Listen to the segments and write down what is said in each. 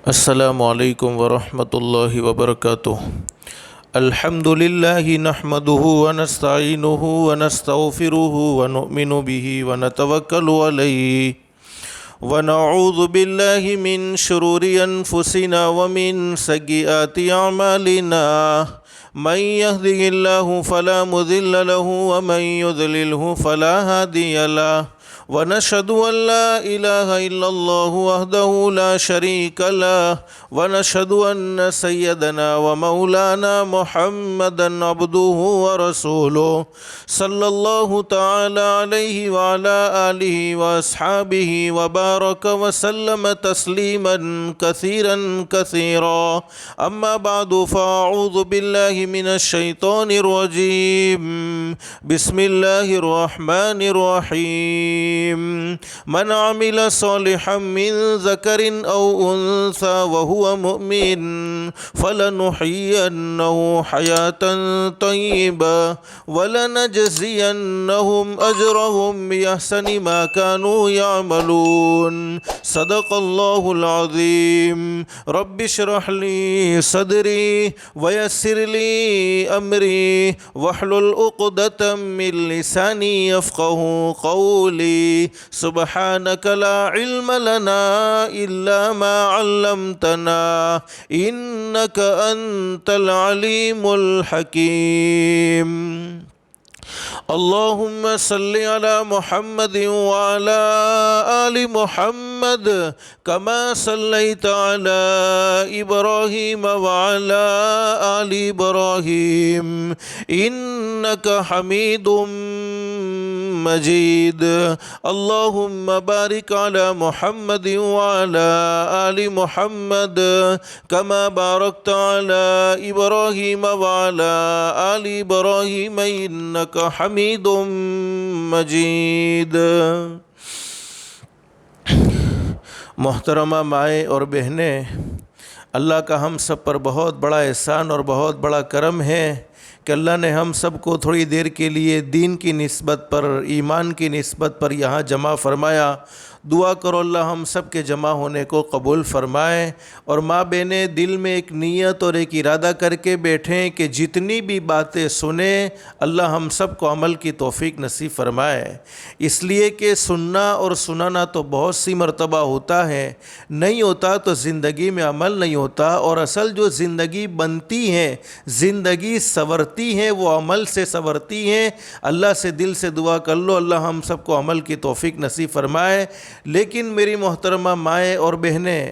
السلام علیکم ورحمۃ اللہ وبرکاتہ۔ الحمد للہ نحمده ونستعینه ونستغفره ونؤمن به ونتوکل علیہ ونعوذ باللہ من شرور انفسنا ومن سیئات اعمالنا من يهده الله فلا مضل له ومن يضلله فلا هادي له ونشهد أن لا إله إلا الله وحده لا شريك له ونشهد أن سيدنا ومولانا محمدا عبده ورسوله صلى الله تعالى عليه وعلى آله وأصحابه وبارك وسلم تسليما كثيرا كثيرا أما بعد فأعوذ بالله من الشيطان الرجيم بسم الله الرحمن الرحيم من عمل صالحا من ذكر أو أنثى وهو مؤمن فلنحيينه حياة طيبة ولنجزينهم أجرهم بأحسن ما كانوا يعملون صدق الله العظيم رب اشرح لي صدري ويسر لي أمري واحلل عقدة من لساني يفقهوا قولي سبحانك لا علم لنا إلا ما علمتنا إنك أنت العليم الحكيم اللهم صل على محمد وعلى آل محمد كما صليت على إبراهيم وعلى آل إبراهيم إنك حميد مجيد اللهم بارك على محمد وعلى آل محمد كما باركت على إبراهيم وعلى آل إبراهيم إنك حميد مجيد۔ محترمہ مائیں اور بہنیں، اللہ کا ہم سب پر بہت بڑا احسان اور بہت بڑا کرم ہے کہ اللہ نے ہم سب کو تھوڑی دیر کے لیے دین کی نسبت پر، ایمان کی نسبت پر یہاں جمع فرمایا۔ دعا کرو اللہ ہم سب کے جمع ہونے کو قبول فرمائے، اور ماں بہنیں دل میں ایک نیت اور ایک ارادہ کر کے بیٹھیں کہ جتنی بھی باتیں سنیں اللہ ہم سب کو عمل کی توفیق نصیب فرمائے۔ اس لیے کہ سننا اور سنانا تو بہت سی مرتبہ ہوتا ہے، نہیں ہوتا تو زندگی میں عمل نہیں ہوتا، اور اصل جو زندگی بنتی ہے، زندگی سنورتی ہے، وہ عمل سے سنورتی ہے۔ اللہ سے دل سے دعا کر لو اللہ ہم سب کو عمل کی توفیق نصیب فرمائے۔ لیکن میری محترمہ مائیں اور بہنیں،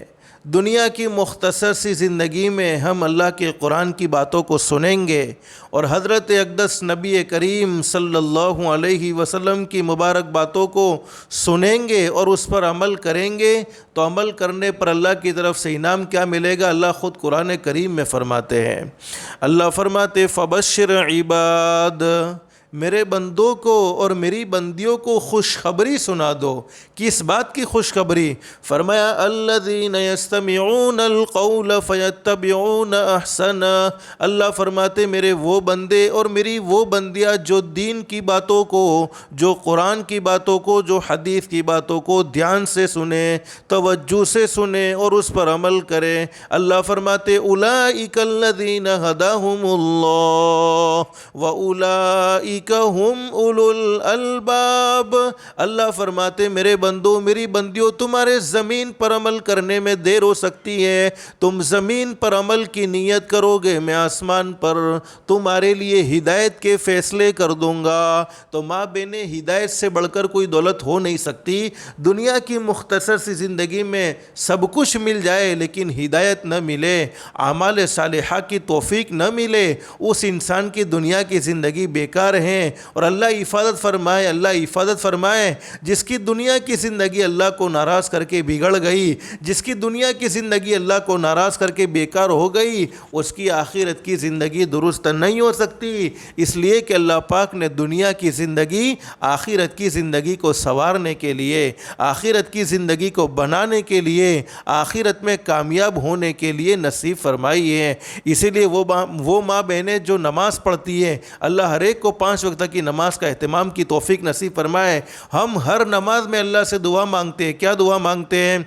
دنیا کی مختصر سی زندگی میں ہم اللہ کے قرآن کی باتوں کو سنیں گے اور حضرت اقدس نبی کریم صلی اللہ علیہ وسلم کی مبارک باتوں کو سنیں گے اور اس پر عمل کریں گے، تو عمل کرنے پر اللہ کی طرف سے انعام کیا ملے گا؟ اللہ خود قرآن کریم میں فرماتے ہیں۔ اللہ فرماتے فبشر عباد، میرے بندوں کو اور میری بندیوں کو خوشخبری سنا دو۔ کس بات کی خوشخبری؟ فرمایا الذین یستمعون القول فیتبعون احسنا۔ اللہ فرماتے میرے وہ بندے اور میری وہ بندیاں جو دین کی باتوں کو، جو قرآن کی باتوں کو، جو حدیث کی باتوں کو دھیان سے سنیں، توجہ سے سنیں اور اس پر عمل کریں۔ اللہ فرماتے اولئک الذین ھداھم اللہ واولئک ہم اولو الالباب۔ اللہ فرماتے میرے بندوں میری بندیوں، تمہارے زمین پر عمل کرنے میں دیر ہو سکتی ہے، تم زمین پر عمل کی نیت کرو گے، میں آسمان پر تمہارے لیے ہدایت کے فیصلے کر دوں گا۔ تو ماں بہنیں، ہدایت سے بڑھ کر کوئی دولت ہو نہیں سکتی۔ دنیا کی مختصر سی زندگی میں سب کچھ مل جائے لیکن ہدایت نہ ملے، اعمال صالحہ کی توفیق نہ ملے، اس انسان کی دنیا کی زندگی بیکار ہے۔ اور اللہ حفاظت فرمائے جس کی دنیا کی زندگی اللہ کو ناراض کر کے بگڑ گئی، جس کی دنیا کی زندگی اللہ کو ناراض کر کے بیکار ہو گئی، اس کی آخرت کی زندگی درست نہیں ہو سکتی۔ اس لیے کہ اللہ پاک نے دنیا کی زندگی آخرت کی زندگی کو سنوارنے کے لیے، آخرت کی زندگی کو بنانے کے لیے، آخرت میں کامیاب ہونے کے لیے نصیب فرمائی ہے۔ اسی لیے وہ ماں بہنیں جو نماز پڑھتی ہے، اللہ ہر ایک کو 5 5 وقت کی نماز کا اہتمام کی توفیق نصیب فرمائے۔ ہم ہر نماز میں اللہ سے دعا مانگتے ہیں، کیا دعا مانگتے ہیں؟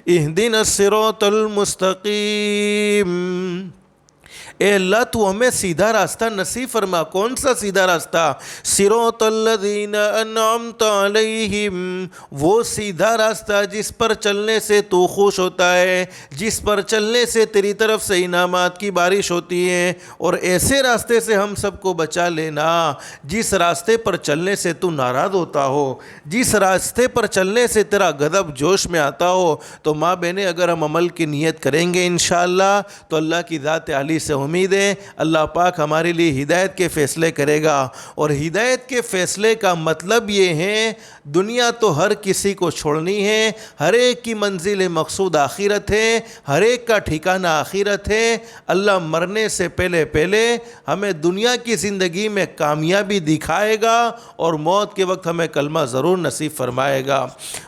اہدنا الصراط المستقیم، اے اللہ تو ہمیں سیدھا راستہ نصیب فرما۔ کون سا سیدھا راستہ؟ صراط الذین انعمت علیہم، وہ سیدھا راستہ جس پر چلنے سے تو خوش ہوتا ہے، جس پر چلنے سے تیری طرف سے انعامات کی بارش ہوتی ہے، اور ایسے راستے سے ہم سب کو بچا لینا جس راستے پر چلنے سے تو ناراض ہوتا ہو، جس راستے پر چلنے سے تیرا غضب جوش میں آتا ہو۔ تو ماں بہنیں اگر ہم عمل کی نیت کریں گے انشاءاللہ تو اللہ کی ذات عالی سے امید ہے اللہ پاک ہمارے لیے ہدایت کے فیصلے کرے گا۔ اور ہدایت کے فیصلے کا مطلب یہ ہے دنیا تو ہر کسی کو چھوڑنی ہے، ہر ایک کی منزل مقصود آخرت ہے، ہر ایک کا ٹھکانہ آخرت ہے۔ اللہ مرنے سے پہلے ہمیں دنیا کی زندگی میں کامیابی دکھائے گا اور موت کے وقت ہمیں کلمہ ضرور نصیب فرمائے گا۔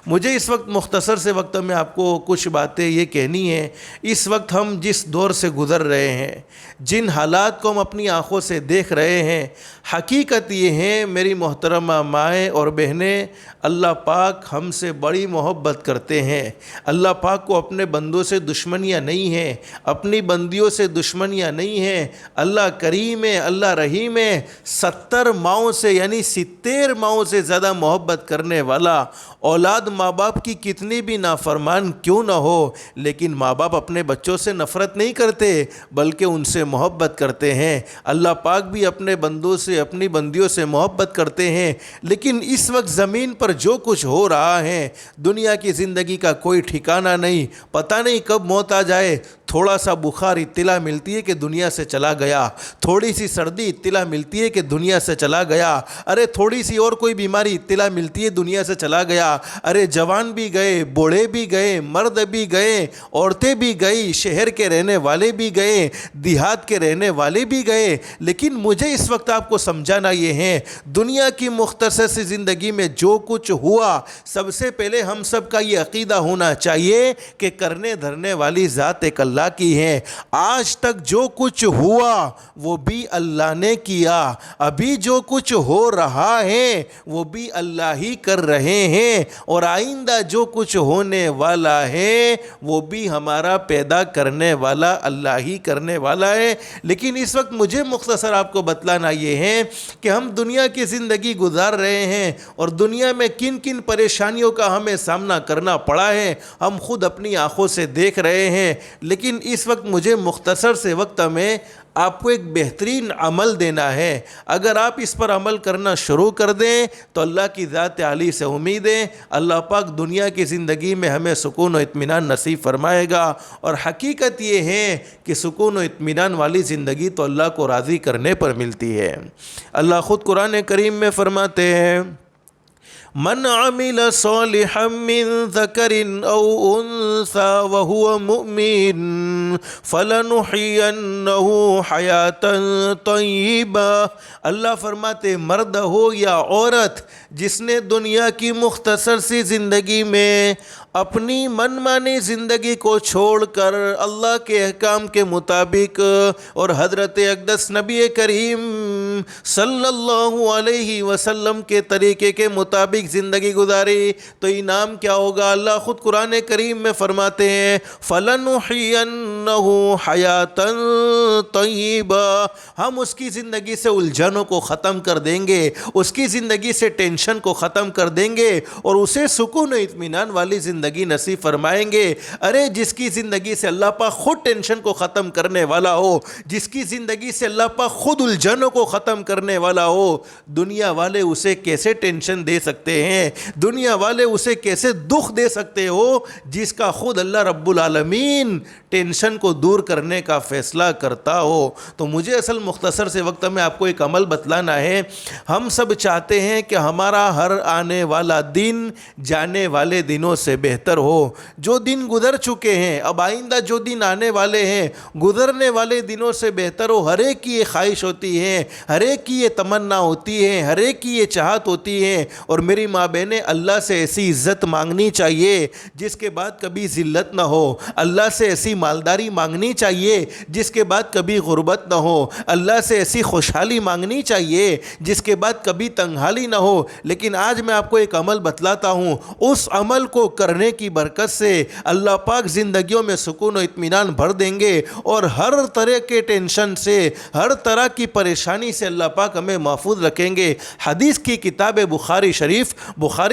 مجھے اس وقت مختصر سے وقت میں آپ کو کچھ باتیں یہ کہنی ہے۔ اس وقت ہم جس دور سے گزر رہے ہیں، جن حالات کو ہم اپنی آنکھوں سے دیکھ رہے ہیں، حقیقت یہ ہے میری محترمہ مائیں اور بہنیں، اللہ پاک ہم سے بڑی محبت کرتے ہیں۔ اللہ پاک کو اپنے بندوں سے دشمنیاں نہیں ہیں، اپنی بندیوں سے دشمنیاں نہیں ہیں۔ اللہ کریم ہے، اللہ رحیم ہے، 70 ماؤں سے یعنی 70 ماؤں سے زیادہ محبت کرنے والا۔ اولاد ماں باپ کی کتنی بھی نافرمان کیوں نہ ہو، لیکن ماں باپ اپنے بچوں سے نفرت نہیں کرتے بلکہ ان سے محبت کرتے ہیں۔ اللہ پاک بھی اپنے بندوں سے، اپنی بندیوں سے محبت کرتے ہیں۔ لیکن اس وقت زمین پر جو کچھ ہو رہا ہے، دنیا کی زندگی کا کوئی ٹھکانہ نہیں، پتہ نہیں کب موت آ جائے۔ تھوڑا سا بخار اطلاع ملتی ہے کہ دنیا سے چلا گیا، تھوڑی سی سردی اطلاع ملتی ہے کہ دنیا سے چلا گیا، ارے تھوڑی سی اور کوئی بیماری اطلاع ملتی ہے دنیا سے چلا گیا۔ ارے جوان بھی گئے، بوڑھے بھی گئے، مرد بھی گئے، عورتیں بھی گئی، شہر کے رہنے والے بھی گئے، دیہات کے رہنے والے بھی گئے۔ لیکن مجھے اس وقت آپ کو سمجھانا یہ ہے، دنیا کی مختصر سی زندگی میں جو کچھ ہوا، سب سے پہلے ہم سب کا یہ عقیدہ ہونا چاہیے کہ کرنے دھرنے والی ذات ایک اللہ کی ہے۔ آج تک جو کچھ ہوا وہ بھی اللہ نے کیا، ابھی جو کچھ ہو رہا ہے وہ بھی اللہ ہی کر رہے ہیں، اور آئندہ جو کچھ ہونے والا ہے وہ بھی ہمارا پیدا کرنے والا اللہ ہی کرنے والا ہے۔ لیکن اس وقت مجھے مختصر آپ کو بتلانا یہ ہے کہ ہم دنیا کی زندگی گزار رہے ہیں اور دنیا میں کن کن پریشانیوں کا ہمیں سامنا کرنا پڑا ہے ہم خود اپنی آنکھوں سے دیکھ رہے ہیں۔ لیکن اس وقت مجھے مختصر سے وقت میں آپ کو ایک بہترین عمل دینا ہے۔ اگر آپ اس پر عمل کرنا شروع کر دیں تو اللہ کی ذات عالی سے امید ہے اللہ پاک دنیا کی زندگی میں ہمیں سکون و اطمینان نصیب فرمائے گا۔ اور حقیقت یہ ہے کہ سکون و اطمینان والی زندگی تو اللہ کو راضی کرنے پر ملتی ہے۔ اللہ خود قرآن کریم میں فرماتے ہیں، من عمل صالحا من ذکر او انثى وهو مؤمن فلنحینہ حیاتا طیبہ۔ اللہ فرماتے مرد ہو یا عورت جس نے دنیا کی مختصر سی زندگی میں اپنی من مانی زندگی کو چھوڑ کر اللہ کے احکام کے مطابق اور حضرت اقدس نبی کریم صلی اللہ علیہ وسلم کے طریقے کے مطابق زندگی گزاری تو انعام کیا ہوگا؟ اللہ خود قرآن کریم میں فرماتے ہیں فَلَنُحْيَنَّهُ حَيَاةً طَيِّبَةً، ہم اس کی زندگی سے الجھنوں کو ختم کر دیں گے، اس کی زندگی سے ٹینشن کو ختم کر دیں گے اور اسے سکون و اطمینان والی زندگی نصیب فرمائیں گے۔ ارے جس کی زندگی سے اللہ پاک خود ٹینشن کو ختم کرنے والا ہو، جس کی زندگی سے اللہ پاک خود الجھنوں کو ختم کرنے والا ہو، دنیا والے اسے کیسے ٹینشن دے سکتے ہیں؟ دنیا والے اسے کیسے دکھ دے سکتے ہو جس کا خود اللہ رب العالمین ٹینشن کو دور کرنے کا فیصلہ کرتا ہو؟ تو مجھے اصل مختصر سے وقت میں آپ کو ایک عمل بتلانا ہے۔ ہم سب چاہتے ہیں کہ ہمارا ہر آنے والا دن جانے والے دنوں سے بہتر ہو۔ جو دن گزر چکے ہیں، اب آئندہ جو دن آنے والے ہیں، گزرنے والے دنوں سے بہتر ہو۔ ہر ایک کی یہ خواہش ہوتی ہے، ہر ایک کی یہ تمنا ہوتی ہے، ہر ایک کی یہ چاہت ہوتی ہے۔ اور میری ماں بہنیں، اللہ سے ایسی عزت مانگنی چاہیے جس کے بعد کبھی ذلت نہ ہو۔ اللہ سے ایسی مالداری مانگنی چاہیے جس کے بعد کبھی غربت نہ ہو۔ اللہ سے ایسی خوشحالی مانگنی چاہیے جس کے بعد کبھی تنگحالی نہ ہو۔ لیکن آج میں آپ کو ایک عمل بتلاتا ہوں، اس عمل کو کرنے کی برکت سے اللہ پاک زندگیوں میں سکون و اطمینان بھر دیں گے، اور ہر طرح کے ٹینشن سے، ہر طرح کی پریشانی سے اللہ پاک ہمیں محفوظ رکھیں گے۔ حدیث کی کتاب بخاری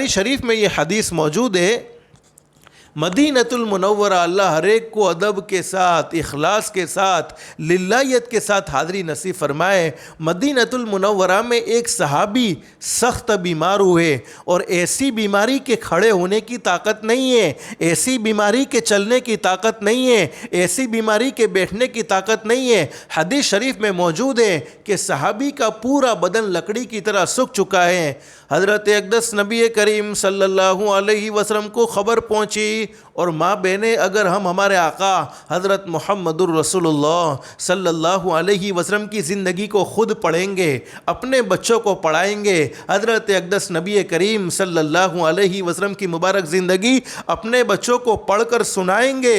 شریف میں یہ حدیث موجود ہے۔ مدینۃ المنورہ، اللہ ہر ایک کو ادب کے ساتھ، اخلاص کے ساتھ، للہیت کے ساتھ حاضری نصیب فرمائے۔ مدینۃ المنورہ میں ایک صحابی سخت بیمار ہوئے، اور ایسی بیماری کے کھڑے ہونے کی طاقت نہیں ہے، ایسی بیماری کے چلنے کی طاقت نہیں ہے، ایسی بیماری کے بیٹھنے کی طاقت نہیں ہے۔ حدیث شریف میں موجود ہے کہ صحابی کا پورا بدن لکڑی کی طرح سوکھ چکا ہے۔ حضرت اقدس نبی کریم صلی اللہ علیہ وسلم کو خبر پہنچی، اور ماں بہنیں، اگر ہم ہمارے آقا حضرت محمد الرسول اللہ صلی اللہ علیہ وسلم کی زندگی کو خود پڑھیں گے، اپنے بچوں کو پڑھائیں گے، حضرت اقدس نبی کریم صلی اللہ علیہ وسلم کی مبارک زندگی اپنے بچوں کو پڑھ کر سنائیں گے،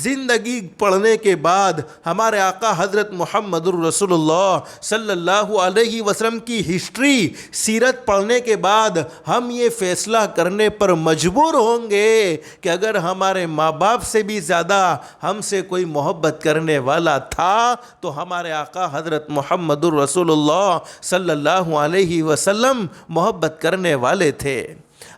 زندگی پڑھنے کے بعد ہمارے آقا حضرت محمد الرسول اللہ صلی اللہ علیہ وسلم کی ہسٹری، سیرت پڑھنے کے بعد ہم یہ فیصلہ کرنے پر مجبور ہوں گے کہ اگر ہمارے ماں باپ سے بھی زیادہ ہم سے کوئی محبت کرنے والا تھا تو ہمارے آقا حضرت محمد الرسول اللہ صلی اللہ علیہ وسلم محبت کرنے والے تھے۔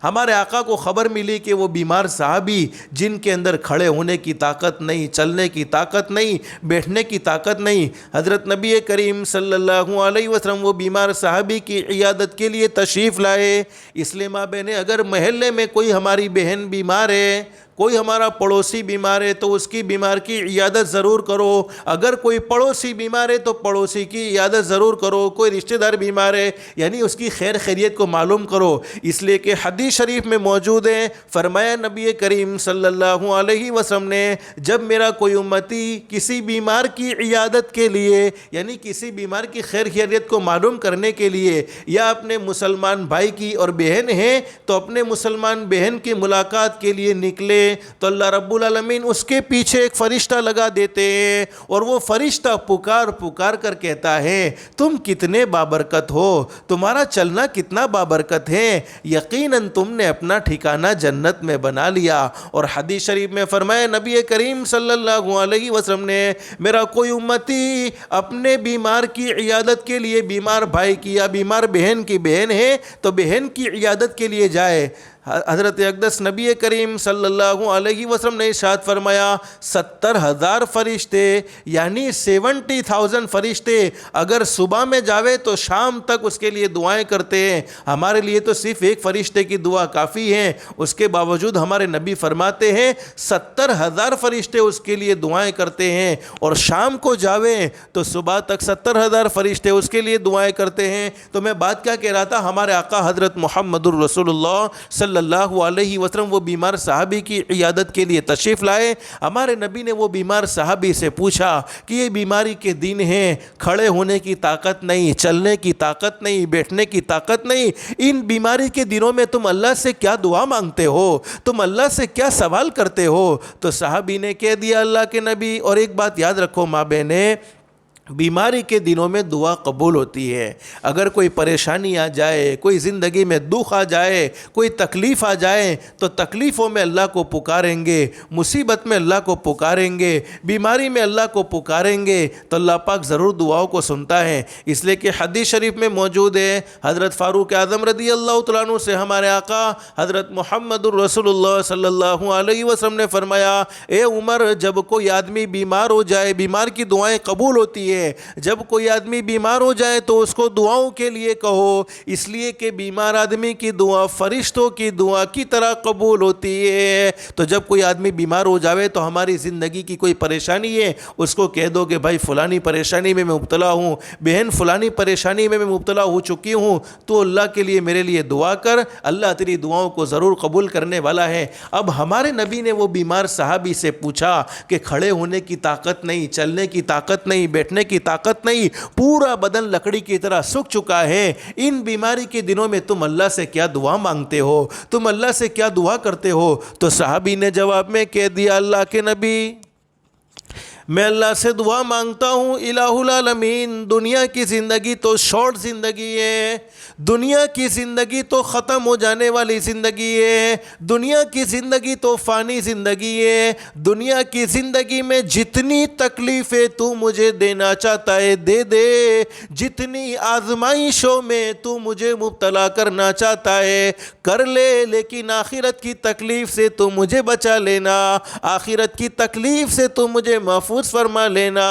ہمارے آقا کو خبر ملی کہ وہ بیمار صحابی جن کے اندر کھڑے ہونے کی طاقت نہیں، چلنے کی طاقت نہیں، بیٹھنے کی طاقت نہیں، حضرت نبی کریم صلی اللہ علیہ وسلم وہ بیمار صحابی کی عیادت کے لیے تشریف لائے۔ اس لیے ماں بہنیں، اگر محلے میں کوئی ہماری بہن بیمار ہے، کوئی ہمارا پڑوسی بیمار ہے تو اس کی بیمار کی عیادت ضرور کرو۔ اگر کوئی پڑوسی بیمار ہے تو پڑوسی کی عیادت ضرور کرو۔ کوئی رشتہ دار بیمار ہے، یعنی اس کی خیر خیریت کو معلوم کرو۔ اس لیے کہ حدیث شریف میں موجود ہے، فرمایا نبی کریم صلی اللہ علیہ وسلم نے، جب میرا کوئی امتی کسی بیمار کی عیادت کے لیے، یعنی کسی بیمار کی خیر خیریت کو معلوم کرنے کے لیے، یا اپنے مسلمان بھائی کی اور بہن ہیں تو اپنے مسلمان بہن کی ملاقات کے لیے نکلے، تو اللہ رب العالمین اس کے پیچھے ایک فرشتہ لگا دیتے ہیں، اور وہ فرشتہ پکار کر کہتا ہے، تم کتنے بابرکت ہو، تمہارا چلنا کتنا بابرکت ہے، یقیناً تم نے اپنا ٹھکانہ جنت میں بنا لیا۔ اور حدیث شریف میں فرمایا نبی کریم صلی اللہ علیہ وسلم نے، میرا کوئی امتی اپنے بیمار کی عیادت کے لیے، بیمار بھائی کی یا بیمار بہن کی بہن ہے تو بہن کی عیادت کے لیے جائے، حضرت اقدس نبی کریم صلی اللہ علیہ وسلم نے ارشاد فرمایا 70,000 فرشتے، یعنی 70,000 فرشتے اگر صبح میں جاوے تو شام تک اس کے لیے دعائیں کرتے ہیں۔ ہمارے لیے تو صرف ایک فرشتے کی دعا کافی ہے، اس کے باوجود ہمارے نبی فرماتے ہیں 70,000 فرشتے اس کے لیے دعائیں کرتے ہیں، اور شام کو جاوے تو صبح تک 70,000 فرشتے اس کے لیے دعائیں کرتے ہیں۔ تو میں بات کیا کہہ رہا تھا، ہمارے آقا حضرت محمد الرسول اللہ صلی اللہ علیہ وسلم وہ بیمار صحابی کی عیادت کے لیے تشریف لائے۔ ہمارے نبی نے وہ بیمار صحابی سے پوچھا کہ یہ بیماری کے دن ہیں، کھڑے ہونے کی طاقت نہیں، چلنے کی طاقت نہیں، بیٹھنے کی طاقت نہیں، ان بیماری کے دنوں میں تم اللہ سے کیا دعا مانگتے ہو، تم اللہ سے کیا سوال کرتے ہو؟ تو صحابی نے کہہ دیا، اللہ کے نبی، اور ایک بات یاد رکھو ماں بہنیں، بیماری کے دنوں میں دعا قبول ہوتی ہے۔ اگر کوئی پریشانی آ جائے، کوئی زندگی میں دکھ آ جائے، کوئی تکلیف آ جائے تو تکلیفوں میں اللہ کو پکاریں گے، مصیبت میں اللہ کو پکاریں گے، بیماری میں اللہ کو پکاریں گے تو اللہ پاک ضرور دعاؤں کو سنتا ہے۔ اس لیے کہ حدیث شریف میں موجود ہے، حضرت فاروق اعظم رضی اللہ تعالیٰ عنہ سے ہمارے آقا حضرت محمد الرسول اللہ صلی اللہ علیہ وسلم نے فرمایا، اے عمر، جب کوئی آدمی بیمار ہو جائے، بیمار کی دعائیں قبول ہوتی ہے، ہے جب کوئی آدمی بیمار ہو جائے تو اس کو دعاؤں کے لیے کہو، اس لیے کہ بیمار آدمی کی دعا فرشتوں کی دعا کی طرح قبول ہوتی ہے۔ تو جب کوئی آدمی بیمار ہو جاوے تو ہماری زندگی کی کوئی پریشانی ہے، اس کو کہہ دو کہ بھائی فلانی پریشانی میں مبتلا ہوں، بہن فلانی پریشانی میں مبتلا ہو چکی ہوں، تو اللہ کے لیے میرے لیے دعا کر، اللہ تیری دعاؤں کو ضرور قبول کرنے والا ہے۔ اب ہمارے نبی نے وہ بیمار صحابی سے پوچھا کہ کھڑے ہونے کی طاقت نہیں، چلنے کی طاقت نہیں، بیٹھنے کی طاقت نہیں، پورا بدن لکڑی کی طرح سوکھ چکا ہے، ان بیماری کے دنوں میں تم اللہ سے کیا دعا مانگتے ہو، تم اللہ سے کیا دعا کرتے ہو؟ تو صحابی نے جواب میں کہہ دیا، اللہ کے نبی میں اللہ سے دعا مانگتا ہوں، الہ العالمین دنیا کی زندگی تو شارٹ زندگی ہے، دنیا کی زندگی تو ختم ہو جانے والی زندگی ہے، دنیا کی زندگی تو فانی زندگی ہے، دنیا کی زندگی میں جتنی تکلیفیں تو مجھے دینا چاہتا ہے دے دے، جتنی آزمائشوں میں تو مجھے مبتلا کرنا چاہتا ہے کر لے، لیکن آخرت کی تکلیف سے تو مجھے بچا لینا، آخرت کی تکلیف سے تو مجھے محفوظ فرما لینا۔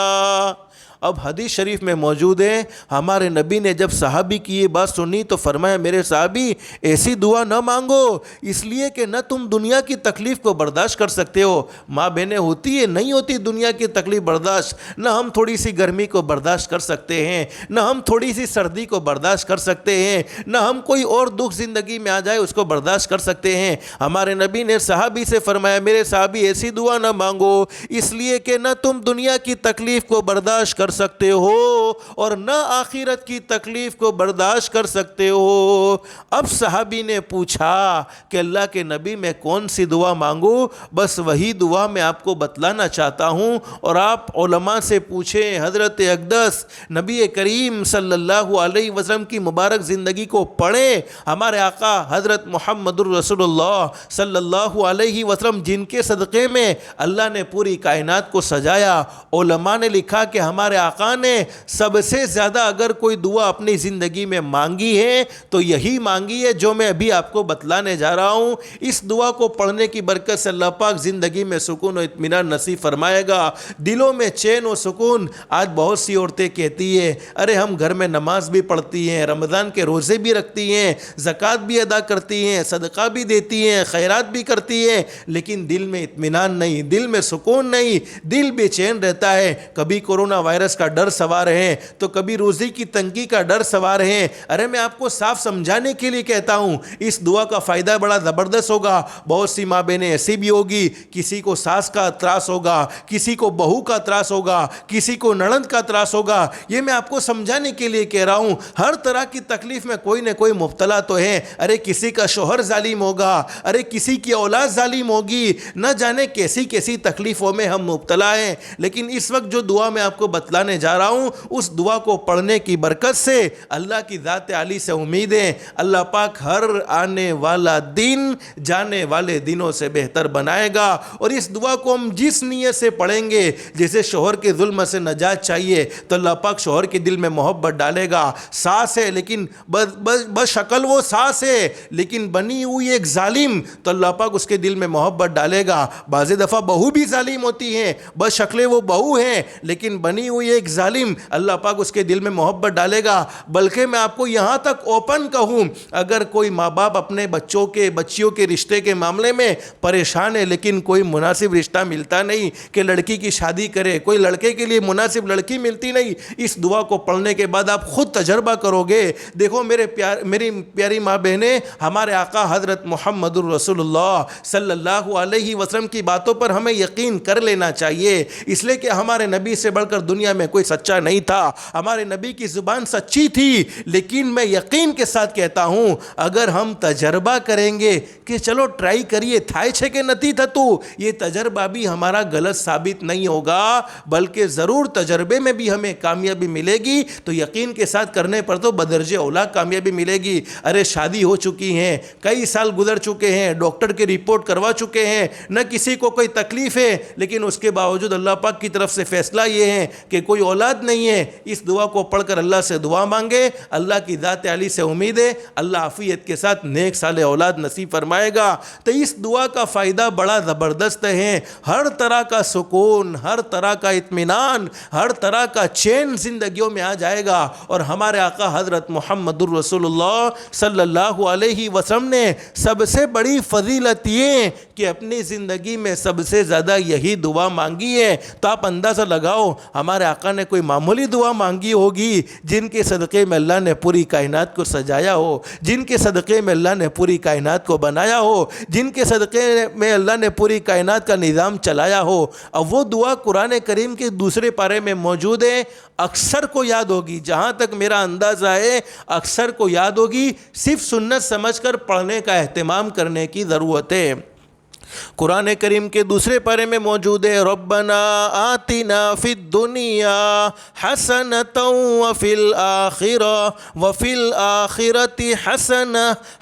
اب حدیث شریف میں موجود ہے، ہمارے نبی نے جب صحابی کی یہ بات سنی تو فرمایا، میرے صحابی ایسی دعا نہ مانگو، اس لیے کہ نہ تم دنیا کی تکلیف کو برداشت کر سکتے ہو، ماں بہنیں ہوتی ہے نہیں ہوتی دنیا کی تکلیف برداشت، نہ ہم تھوڑی سی گرمی کو برداشت کر سکتے ہیں، نہ ہم تھوڑی سی سردی کو برداشت کر سکتے ہیں، نہ ہم کوئی اور دکھ زندگی میں آ جائے اس کو برداشت کر سکتے ہیں۔ ہمارے نبی نے صحابی سے فرمایا، میرے صحابی ایسی دعا نہ مانگو، اس لیے کہ نہ تم دنیا کی تکلیف کو برداشت کر سکتے ہو اور نہ آخرت کی تکلیف کو برداشت کر سکتے ہو۔ اب صحابی نے پوچھا کہ اللہ کے نبی میں کون سی دعا مانگوں؟ بس وہی دعا میں آپ کو بتلانا چاہتا ہوں، اور آپ علماء سے پوچھیں، حضرت اقدس نبی کریم صلی اللہ علیہ وسلم کی مبارک زندگی کو پڑھیں، ہمارے آقا حضرت محمد الرسول اللہ صلی اللہ علیہ وسلم جن کے صدقے میں اللہ نے پوری کائنات کو سجایا۔ علماء نے لکھا کہ ہمارے آقا نے سب سے زیادہ اگر کوئی دعا اپنی زندگی میں مانگی ہے تو یہی مانگی ہے جو میں ابھی آپ کو بتلانے جا رہا ہوں۔ اس دعا کو پڑھنے کی برکت سے اللہ پاک زندگی میں سکون و اطمینان نصیب فرمائے گا، دلوں میں چین و سکون۔ آج بہت سی عورتیں کہتی ہیں، ارے ہم گھر میں نماز بھی پڑھتی ہیں، رمضان کے روزے بھی رکھتی ہیں، زکوٰۃ بھی ادا کرتی ہیں، صدقہ بھی دیتی ہیں، خیرات بھی کرتی ہیں، لیکن دل میں اطمینان نہیں، دل میں سکون نہیں، دل بے چین رہتا ہے۔ کبھی کورونا وائرس کا ڈر سوار ہے تو کبھی روزی کی تنگی کا ڈر سوار ہے۔ ارے میں آپ کو صاف سمجھانے کے لیے کہتا ہوں، اس دعا کا فائدہ بڑا زبردست ہوگا۔ بہت سی ماں بہنیں ایسی بھی ہوگی، کسی کو ساس کا تراس ہوگا، کسی کو بہو کا تراس ہوگا، کسی کو نڑند کا تراس ہوگا۔ یہ میں آپ کو سمجھانے کے لیے کہہ رہا ہوں، ہر طرح کی تکلیف میں کوئی نہ کوئی مبتلا تو ہے۔ ارے کسی کا شوہر ظالم ہوگا، ارے کسی کی اولاد ظالم ہوگی، نہ جانے کیسی کیسی تکلیفوں میں ہم مبتلا ہیں۔ لیکن اس وقت جو دعا میں آپ کو بتلانے جا رہا ہوں، اس دعا کو پڑھنے کی برکت سے اللہ کی ذات عالی سے امید ہے اللہ پاک ہر آنے والا دن جانے والے دنوں سے بہتر بنائے گا۔ اور اس دعا کو ہم جس نیت سے پڑھیں گے، جیسے شوہر کے ظلم سے نجات چاہیے تو اللہ پاک شوہر کے دل میں محبت ڈالے گا۔ ساس ہے لیکن بشکل وہ ساس ہے لیکن بنی ہوئی ایک ظالم، تو اللہ پاک اس کے دل میں محبت ڈالے گا۔ بعض دفعہ بہو بھی ظالم ہوتی ہیں، بشکل وہ بہو ہیں لیکن بنی ہوئی ایک ظالم، اللہ پاک اس کے دل میں محبت ڈالے گا۔ بلکہ میں آپ کو یہاں تک اوپن کہوں، اگر کوئی ماں باپ اپنے بچیوں کے رشتے کے معاملے میں پریشان ہے لیکن کوئی مناسب رشتہ ملتا نہیں کہ لڑکی کی شادی کرے، کوئی لڑکے کے لیے مناسب لڑکی ملتی نہیں، اس دعا کو پڑھنے کے بعد آپ خود تجربہ کرو گے۔ دیکھو میری پیاری ماں بہنیں، ہمارے آقا حضرت محمد الرسول اللہ صلی اللہ علیہ وسلم کی باتوں پر ہمیں یقین کر لینا چاہیے، اس لیے کہ ہمارے نبی سے بڑھ کر دنیا میں کوئی سچا نہیں تھا۔ ہمارے نبی کی زبان سچی تھی، لیکن میں یقین کے ساتھ کہتا ہوں اگر ہم تجربہ کریں گے کہ چلو ٹرائی کریے تھائے چھے کہ نتی تھا تو یہ تجربہ بھی ہمارا غلط ثابت نہیں ہوگا، بلکہ ضرور تجربے میں بھی ہمیں کامیابی ملے گی، تو یقین کے ساتھ کرنے پر تو بدرجہ اولا کامیابی ملے گی۔ ارے شادی ہو چکی ہیں، کئی سال گزر چکے ہیں، ڈاکٹر کی رپورٹ کروا چکے ہیں، نہ کسی کو کوئی تکلیف ہے، لیکن اس کے باوجود اللہ پاک کی طرف سے فیصلہ یہ ہے کہ کوئی اولاد نہیں ہے، اس دعا کو پڑھ کر اللہ سے دعا مانگے، اللہ کی ذات علی سے امید ہے اللہ عافیت کے ساتھ نیک صالح اولاد نصیب فرمائے گا۔ تو اس دعا کا فائدہ بڑا زبردست ہے، ہر طرح کا سکون، ہر طرح کا اطمینان، ہر طرح کا چین زندگیوں میں آ جائے گا۔ اور ہمارے آقا حضرت محمد الرسول اللہ صلی اللہ علیہ وسلم نے سب سے بڑی فضیلت یہ کہ اپنی زندگی میں سب سے زیادہ یہی دعا مانگی ہے۔ تو آپ اندازہ لگاؤ ہمارے آقا نے کوئی معمولی دعا مانگی ہوگی جن کے صدقے میں اللہ نے پوری کائنات کو سجایا ہو، جن کے صدقے میں اللہ نے پوری کائنات کو بنایا ہو، جن کے صدقے میں اللہ نے پوری کائنات کا نظام چلایا ہو۔ اب وہ دعا قرآن کریم کے دوسرے پارے میں موجود ہے، اکثر کو یاد ہوگی، جہاں تک میرا اندازہ ہے اکثر کو یاد ہوگی، صرف سنت سمجھ کر پڑھنے کا اہتمام کرنے کی ضرورت ہے۔ قرآن کریم کے دوسرے پارے میں موجود ہے ربنا آتنا فی الدنیا حسنۃ وفی الآخرۃ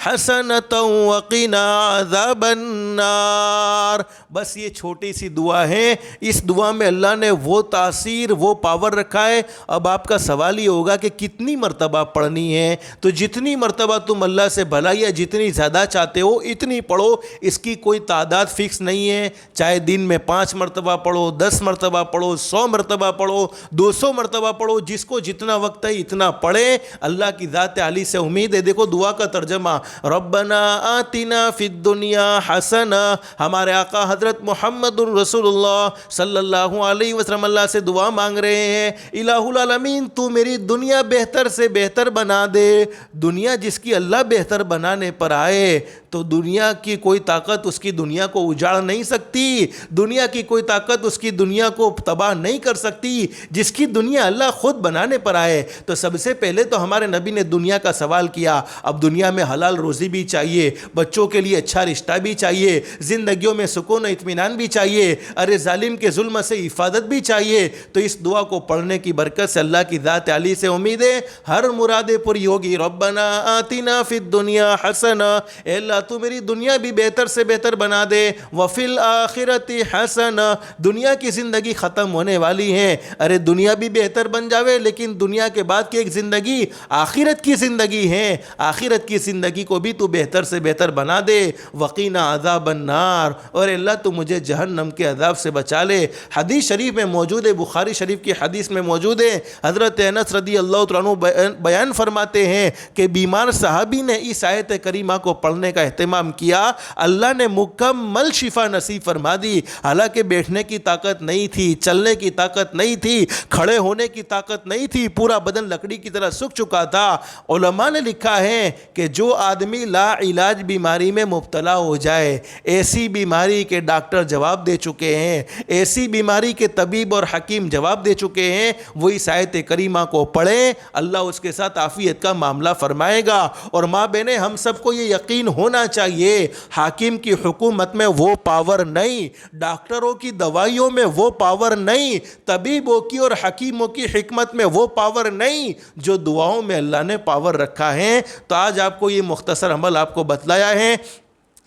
حسنۃ وقنا عذاب النار۔ بس یہ چھوٹی سی دعا ہے، اس دعا میں اللہ نے وہ تاثیر، وہ پاور رکھا ہے۔ اب آپ کا سوال یہ ہوگا کہ کتنی مرتبہ پڑھنی ہے؟ تو جتنی مرتبہ تم اللہ سے بھلائی جتنی زیادہ چاہتے ہو اتنی پڑھو، اس کی کوئی تعداد فکس نہیں ہے، چاہے دن میں 5 مرتبہ پڑھو، 10 مرتبہ پڑھو، 100 مرتبہ پڑھو، 200 مرتبہ پڑھو، جس کو جتنا وقت ہے اتنا پڑھے، اللہ کی ذات علی سے امید ہے۔ دیکھو دعا کا ترجمہ ربنا آتنا فی الدنیا حسنہ، ہمارے آقا حضرت محمد الرسول اللہ صلی اللہ علیہ وسلم اللہ سے دعا مانگ رہے ہیں الہ العالمین تو میری دنیا بہتر سے بہتر بنا دے۔ دنیا جس کی اللہ بہتر بنانے پر آئے تو دنیا کی کوئی طاقت اس کی دنیا کو اجاڑ نہیں سکتی، دنیا کی کوئی طاقت اس کی دنیا کو تباہ نہیں کر سکتی، جس کی دنیا اللہ خود بنانے پر آئے۔ تو سب سے پہلے تو ہمارے نبی نے دنیا کا سوال کیا، اب دنیا میں حلال روزی بھی چاہیے، بچوں کے لیے اچھا رشتہ بھی چاہیے، زندگیوں میں سکون و اطمینان بھی چاہیے، ارے ظالم کے ظلم سے حفاظت بھی چاہیے۔ تو اس دعا کو پڑھنے کی برکت سے اللہ کی ذات علی سے امید ہے ہر مرادیں پوری ہوگی۔ ربنا آتنا فی الدنیا حسنہ، اے اللہ تو میری دنیا بھی بہتر سے بہتر بنا دے، وفی الآخرۃ حسنہ، دنیا کی زندگی ختم ہونے والی ہے، ارے دنیا بھی بہتر بن جاوے لیکن دنیا کے بعد کی ایک زندگی آخرت کی زندگی ہے، آخرت کی زندگی کو بھی تو بہتر سے بہتر بنا دے، وقینا عذاب النار، اور اللہ تو مجھے جہنم کے عذاب سے بچا لے۔ حدیث شریف میں موجود ہے، بخاری شریف کی حدیث میں موجود ہے، حضرت انس رضی اللہ تعالیٰ عنہ بیان فرماتے ہیں کہ بیمار صحابی نے اس آیت کریمہ کو پڑھنے کا اہتمام کیا، اللہ نے مکمل شفا نصیب فرما دی۔ حالانکہ بیٹھنے کی طاقت نہیں تھی، چلنے کی طاقت نہیں تھی، کھڑے ہونے کی طاقت نہیں تھی، پورا بدن لکڑی کی طرح سوکھ چکا تھا۔ علماء نے لکھا ہے کہ جو آدمی لا علاج بیماری میں مبتلا ہو جائے، ایسی بیماری کے ڈاکٹر جواب دے چکے ہیں، ایسی بیماری کے طبیب اور حکیم جواب دے چکے ہیں، وہ اس آیت کریمہ کو پڑھیں، اللہ اس کے ساتھ عافیت کا معاملہ فرمائے گا۔ اور ماں بہنیں ہم سب کو یہ یقین ہونا چاہیے حاکم کی حکومت میں وہ پاور نہیں، ڈاکٹروں کی دوائیوں میں وہ پاور نہیں، طبیبوں کی اور حکیموں کی حکمت میں وہ پاور نہیں جو دعاؤں میں اللہ نے پاور رکھا ہے۔ تو آج آپ کو یہ مختصر عمل آپ کو بتلایا ہے۔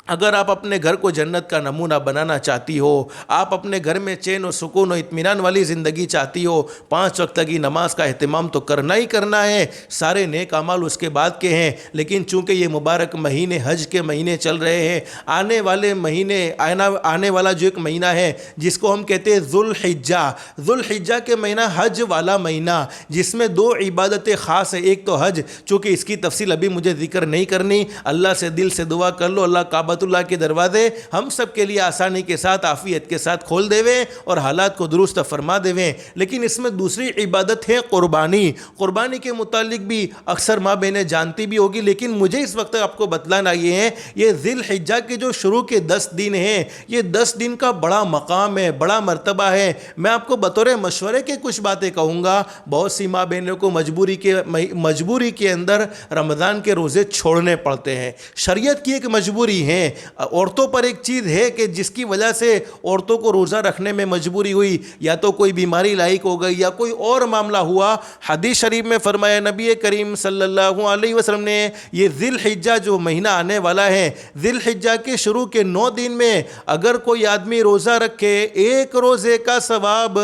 اگر آپ اپنے گھر کو جنت کا نمونہ بنانا چاہتی ہو، آپ اپنے گھر میں چین و سکون و اطمینان والی زندگی چاہتی ہو، 5 وقت کی نماز کا اہتمام تو کرنا ہی کرنا ہے، سارے نیک اعمال اس کے بعد کے ہیں، لیکن چونکہ یہ مبارک مہینے حج کے مہینے چل رہے ہیں، آنے والے مہینے آنے والا جو ایک مہینہ ہے جس کو ہم کہتے ہیں ذوالحجہ کے مہینہ حج والا مہینہ، جس میں 2 عبادتیں خاص ہیں۔ ایک تو حج، چونکہ اس کی تفصیل ابھی مجھے ذکر نہیں کرنی، اللہ سے دل سے دعا کر لو اللہ کعبۃ اللہ کے دروازے ہم سب کے لیے آسانی کے ساتھ عافیت کے ساتھ کھول دے وے اور حالات کو درست فرما دے وے۔ لیکن اس میں دوسری عبادت ہے قربانی کے متعلق بھی اکثر ماں بہنیں جانتی بھی ہوگی، لیکن مجھے اس وقت آپ کو بتلانا یہ ہے، یہ ذی الحجہ کے جو شروع کے 10 دن ہیں، یہ 10 دن کا بڑا مقام ہے، بڑا مرتبہ ہے۔ میں آپ کو بطور مشورے کے کچھ باتیں کہوں گا۔ بہت سی ماں بہنوں کو مجبوری کے اندر رمضان کے روزے چھوڑنے پڑتے ہیں، شریعت کی ایک مجبوری ہے، ہیں. عورتوں پر ایک چیز ہے کہ جس کی وجہ سے عورتوں کو روزہ رکھنے میں مجبوری ہوئی, یا تو کوئی بیماری لاحق ہو گئی یا کوئی اور معاملہ ہوا. حدیث شریف میں فرمایا نبی کریم صلی اللہ علیہ وسلم نے, یہ ذی الحجہ جو مہینہ آنے والا ہے, ذی الحجہ کے شروع کے 9 دن میں اگر کوئی آدمی روزہ رکھے, ایک روزے کا ثواب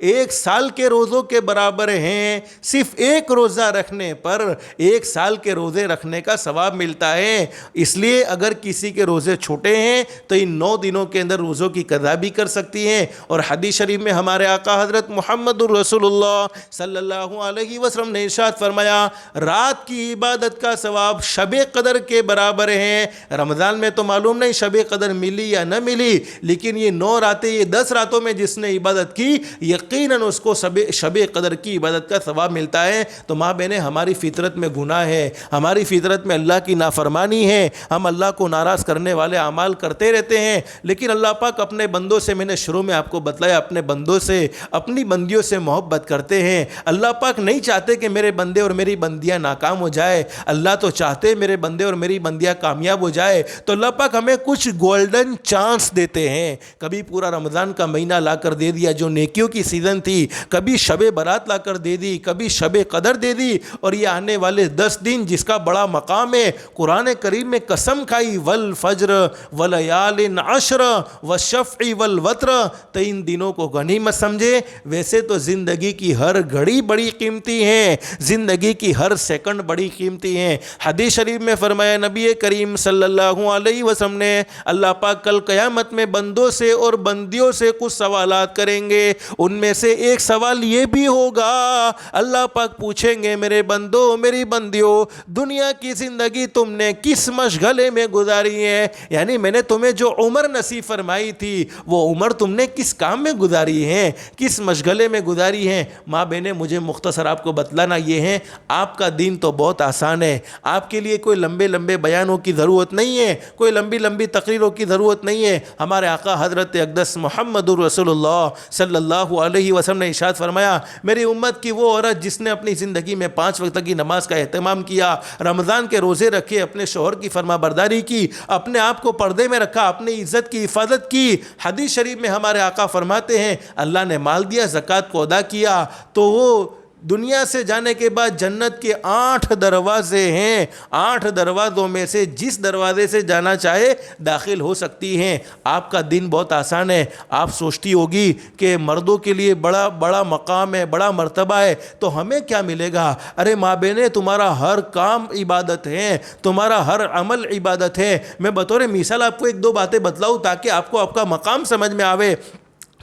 1 سال کے روزوں کے برابر ہیں. صرف ایک روزہ رکھنے پر 1 سال کے روزے رکھنے کا ثواب ملتا ہے. اس لیے اگر کسی کے روزے چھوٹے ہیں تو ان 9 دنوں کے اندر روزوں کی قضا بھی کر سکتی ہیں. اور حدیث شریف میں ہمارے آقا حضرت محمد الرسول اللہ صلی اللہ علیہ وسلم نے ارشاد فرمایا, رات کی عبادت کا ثواب شب قدر کے برابر ہے. رمضان میں تو معلوم نہیں شب قدر ملی یا نہ ملی, لیکن یہ 9 راتیں, یہ 10 راتوں میں جس نے عبادت کی, یقیناً اس کو شب قدر کی عبادت کا ثواب ملتا ہے. تو ماں بہنیں, ہماری فطرت میں گناہ ہے, ہماری فطرت میں اللہ کی نافرمانی ہے, ہم اللہ کو ناراض کرنے والے اعمال کرتے رہتے ہیں. لیکن اللہ پاک اپنے بندوں سے, میں نے شروع میں آپ کو بتلایا, اپنے بندوں سے, اپنی بندیوں سے محبت کرتے ہیں. اللہ پاک نہیں چاہتے کہ میرے بندے اور میری بندیاں ناکام ہو جائے, اللہ تو چاہتے میرے بندے اور میری بندیاں کامیاب ہو جائے. تو اللہ پاک ہمیں کچھ گولڈن چانس دیتے ہیں. کبھی پورا رمضان کا مہینہ لا کر دے دیا جو نیکیوں کی سیزن تھی, کبھی شب برات لا کر دے دی, کبھی شب قدر دے دی, اور یہ آنے والے 10 دن جس کا بڑا مقام ہے. قرآن کریم میں قسم کھائی, والفجر ولیال عشر والشفع والوتر, تو ان دنوں کو غنیمت سمجھے. ویسے تو زندگی کی ہر گھڑی بڑی قیمتی ہے, زندگی کی ہر سیکنڈ بڑی قیمتی ہے. حدیث شریف میں فرمایا نبی کریم صلی اللہ علیہ وسلم نے, اللہ پاک کل قیامت میں بندوں سے اور بندیوں سے کچھ سوالات کریں گے. ان میں سے ایک سوال یہ بھی ہوگا, اللہ پاک پوچھیں گے میرے بندوں میری بندیوں, دنیا کی زندگی تم نے کس مشغلے میں گزاری ہے؟ یعنی میں نے تمہیں جو عمر نصیب فرمائی تھی وہ عمر تم نے کس کام میں گزاری ہے, کس مشغلے میں گزاری ہے؟ ماں بہنیں, مجھے مختصر آپ کو بتلانا یہ ہے, آپ کا دین تو بہت آسان ہے. آپ کے لیے کوئی لمبے لمبے بیانوں کی ضرورت نہیں ہے, کوئی لمبی لمبی تقریروں کی ضرورت نہیں ہے. ہمارے آقا حضرت اقدس محمد الرسول اللہ صلی اللہ علیہ وسلم نے ارشاد فرمایا, میری امت کی وہ عورت جس نے اپنی زندگی میں 5 وقت کی نماز کا اہتمام کیا, رمضان کے روزے رکھے, اپنے شوہر کی فرما برداری کی, اپنے آپ کو پردے میں رکھا, اپنی عزت کی حفاظت کی. حدیث شریف میں ہمارے آقا فرماتے ہیں, اللہ نے مال دیا, زکوٰۃ کو ادا کیا, تو وہ دنیا سے جانے کے بعد جنت کے 8 دروازے ہیں, 8 دروازوں میں سے جس دروازے سے جانا چاہے داخل ہو سکتی ہیں. آپ کا دن بہت آسان ہے. آپ سوچتی ہوگی کہ مردوں کے لیے بڑا مقام ہے, بڑا مرتبہ ہے, تو ہمیں کیا ملے گا؟ ارے ماں بہنیں, تمہارا ہر کام عبادت ہے, تمہارا ہر عمل عبادت ہے. میں بطور مثال آپ کو 1-2 باتیں بتلاؤں تاکہ آپ کو آپ کا مقام سمجھ میں آوے.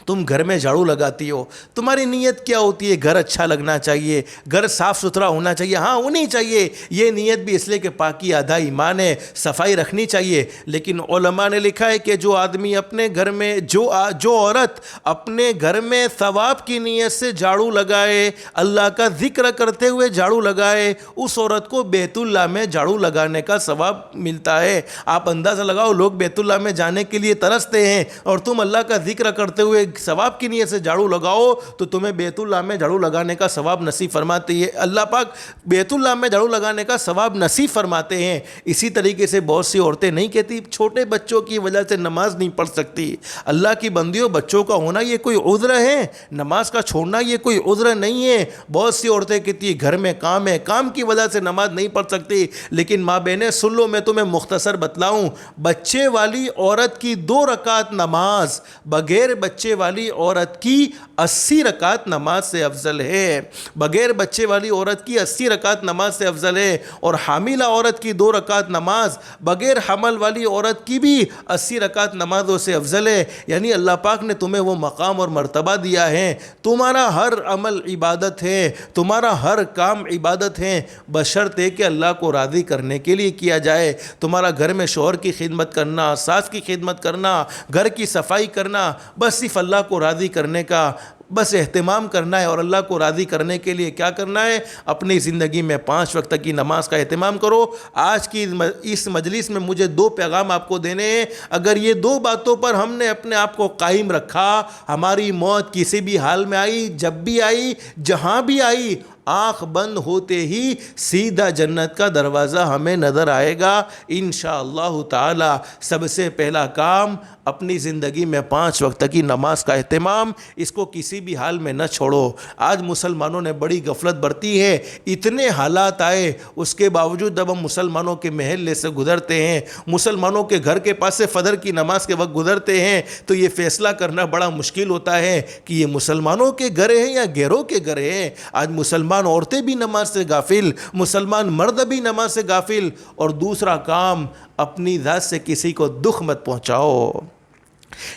تم گھر میں جھاڑو لگاتی ہو, تمہاری نیت کیا ہوتی ہے؟ گھر اچھا لگنا چاہیے, گھر صاف ستھرا ہونا چاہیے. ہاں ہونی چاہیے, یہ نیت بھی اس لیے کہ پاکی آدھا ایمان ہے, صفائی رکھنی چاہیے. لیکن علماء نے لکھا ہے کہ جو آدمی اپنے گھر میں, جو عورت اپنے گھر میں ثواب کی نیت سے جھاڑو لگائے, اللہ کا ذکر کرتے ہوئے جھاڑو لگائے, اس عورت کو بیت اللہ میں جھاڑو لگانے کا ثواب ملتا ہے. آپ اندازہ لگاؤ, لوگ بیت اللہ میں جانے کے لیے ترستے ہیں, اور تم اللہ کا ذکر کرتے ہوئے ثواب کی نیت سے جھاڑو لگاؤ تو تمہیں بیت اللہ میں جھاڑو لگانے کا ثواب نصیب فرماتے ہیں. اللہ پاک بیت اللہ میں جھاڑو لگانے کا ثواب نصیب فرماتے ہیں. اسی طریقے سے بہت سی عورتیں نہیں کہتی چھوٹے بچوں کی وجہ سے نماز نہیں پڑھ سکتی. اللہ کی بندیوں, بچوں کا ہونا یہ کوئی عذر ہے؟ نماز کا چھوڑنا یہ کوئی عذر نہیں ہے. بہت سی عورتیں کہتی ہیں گھر میں کام ہے, کام کی وجہ سے نماز نہیں پڑھ سکتی. لیکن ماں بہنیں سن لو, میں تمہیں مختصر بتلاؤں, بچے والی عورت کی 2 رکعت نماز بغیر بچے والی عورت کی 80 رکعت نماز سے افضل ہے. بغیر بچے والی عورت کی 80 رکعت نماز سے افضل ہے. اور حاملہ عورت کی 2 رکعت نماز بغیر حمل والی عورت کی بھی 80 رکعت نمازوں سے افضل ہے. یعنی اللہ پاک نے تمہیں وہ مقام اور مرتبہ دیا ہے. تمہارا ہر عمل عبادت ہے, تمہارا ہر کام عبادت ہے, بشرطے کہ اللہ کو راضی کرنے کے لیے کیا جائے. تمہارا گھر میں شوہر کی خدمت کرنا, ساس کی خدمت کرنا, گھر کی صفائی کرنا, بس صرف اللہ کو راضی کرنے کا بس اہتمام کرنا ہے. اور اللہ کو راضی کرنے کے لیے کیا کرنا ہے؟ اپنی زندگی میں 5 وقت کی نماز کا اہتمام کرو. آج کی اس مجلس میں مجھے 2 پیغام آپ کو دینے ہیں. اگر یہ 2 باتوں پر ہم نے اپنے آپ کو قائم رکھا, ہماری موت کسی بھی حال میں آئی, جب بھی آئی, جہاں بھی آئی, آنکھ بند ہوتے ہی سیدھا جنت کا دروازہ ہمیں نظر آئے گا انشاءاللہ تعالی۔ سب سے پہلا کام اپنی زندگی میں 5 وقت کی نماز کا اہتمام، اس کو کسی بھی حال میں نہ چھوڑو۔ آج مسلمانوں نے بڑی غفلت برتی ہے، اتنے حالات آئے اس کے باوجود جب ہم مسلمانوں کے محلے سے گزرتے ہیں، مسلمانوں کے گھر کے پاس سے فجر کی نماز کے وقت گزرتے ہیں تو یہ فیصلہ کرنا بڑا مشکل ہوتا ہے کہ یہ مسلمانوں کے گھر ہیں یا غیروں کے گھر ہیں۔ آج مسلمان عورتیں بھی نماز سے غافل، مسلمان مرد بھی نماز سے غافل۔ اور دوسرا کام، اپنی ذات سے کسی کو دکھ مت پہنچاؤ،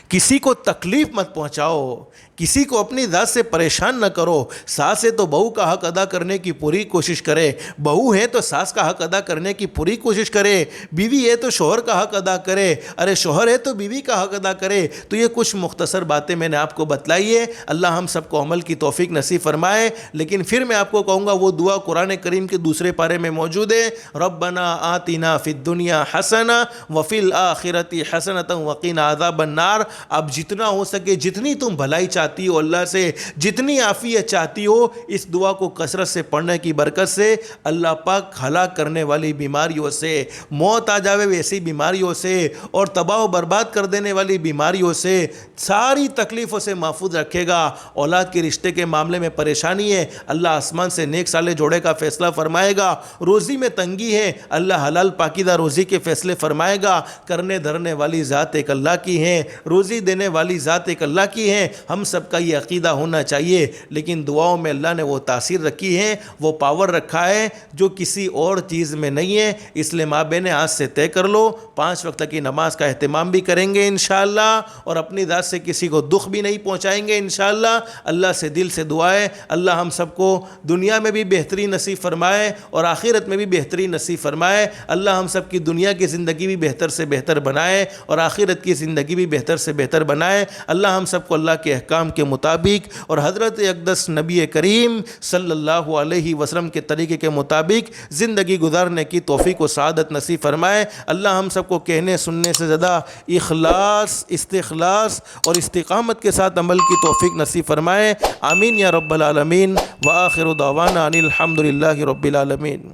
کسی کو تکلیف مت پہنچاؤ، کسی کو اپنی ذات سے پریشان نہ کرو۔ ساس ہے تو بہو کا حق ادا کرنے کی پوری کوشش کرے، بہو ہے تو ساس کا حق ادا کرنے کی پوری کوشش کرے، بیوی ہے تو شوہر کا حق ادا کرے، ارے شوہر ہے تو بیوی کا حق ادا کرے۔ تو یہ کچھ مختصر باتیں میں نے آپ کو بتلائی ہے، اللہ ہم سب کو عمل کی توفیق نصیب فرمائے۔ لیکن پھر میں آپ کو کہوں گا وہ دعا قرآن کریم کے دوسرے پارے میں موجود ہے، ربنا آتنا فی الدنیا حسنہ وفی الآخرۃ حسنۃ وقنا عذاب النار۔ اب جتنا ہو سکے، جتنی تم بھلائی چاہتی ہو اللہ سے، جتنی عافیت چاہتی ہو، اس دعا کو کثرت سے پڑھنے کی برکت سے اللہ پاک ہلاک کرنے والی بیماریوں سے، موت آ جاوے ویسی بیماریوں سے، اور تباہ و برباد کر دینے والی بیماریوں سے، ساری تکلیفوں سے محفوظ رکھے گا۔ اولاد کے رشتے کے معاملے میں پریشانی ہے، اللہ آسمان سے نیک سالے جوڑے کا فیصلہ فرمائے گا۔ روزی میں تنگی ہے، اللہ حلال پاکیزہ روزی کے فیصلے فرمائے گا۔ کرنے دھرنے والی ذات ایک اللہ کی ہے، روزی دینے والی ذات ایک اللہ کی ہے۔ ہم سب کا یہ عقیدہ ہونا چاہیے، لیکن دعاؤں میں اللہ نے وہ تاثیر رکھی ہے، وہ پاور رکھا ہے جو کسی اور چیز میں نہیں ہے۔ اس لیے ماں بہنیں آج سے طے کر لو، 5 وقت کی نماز کا اہتمام بھی کریں گے انشاءاللہ، اور اپنی ذات سے کسی کو دکھ بھی نہیں پہنچائیں گے انشاءاللہ۔ اللہ سے دل سے دعا ہے اللہ ہم سب کو دنیا میں بھی بہتری نصیب فرمائے اور آخرت میں بھی بہتری نصیب فرمائے۔ اللہ ہم سب کی دنیا کی زندگی بھی بہتر سے بہتر بنائے اور آخرت کی زندگی بھی بہتر سے بہتر بنائے۔ اللہ ہم سب کو اللہ کے احکام کے مطابق اور حضرت اقدس نبی کریم صلی اللہ علیہ وسلم کے طریقے کے مطابق زندگی گزارنے کی توفیق و سعادت نصیب فرمائے۔ اللہ ہم سب کو کہنے سننے سے زیادہ اخلاص، استخلاص اور استقامت کے ساتھ عمل کی توفیق نصیب فرمائے۔ آمین یا رب العالمین۔ وآخر دعوانا ان الحمد للہ رب العالمین۔